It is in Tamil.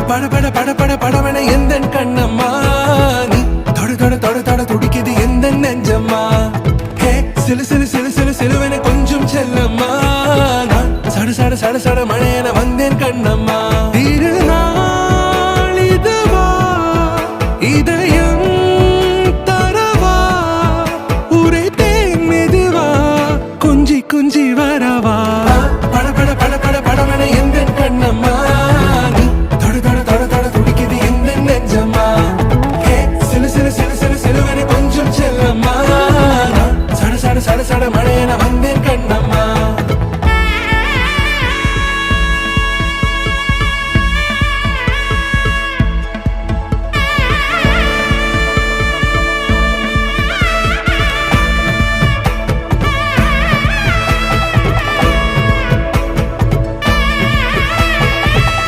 பட பட பட பட படவன எந்த கண்ணம்மா நீ தொட தொட தொட தொட துடிக்குது எந்த நெஞ்சம்மா ஹே சிலு சிலு சிலு சிலு சிலுவன கொஞ்சம் செல்லம்மா நான் சட சட சட சட மழையன வந்தேன் கண்ணம்மா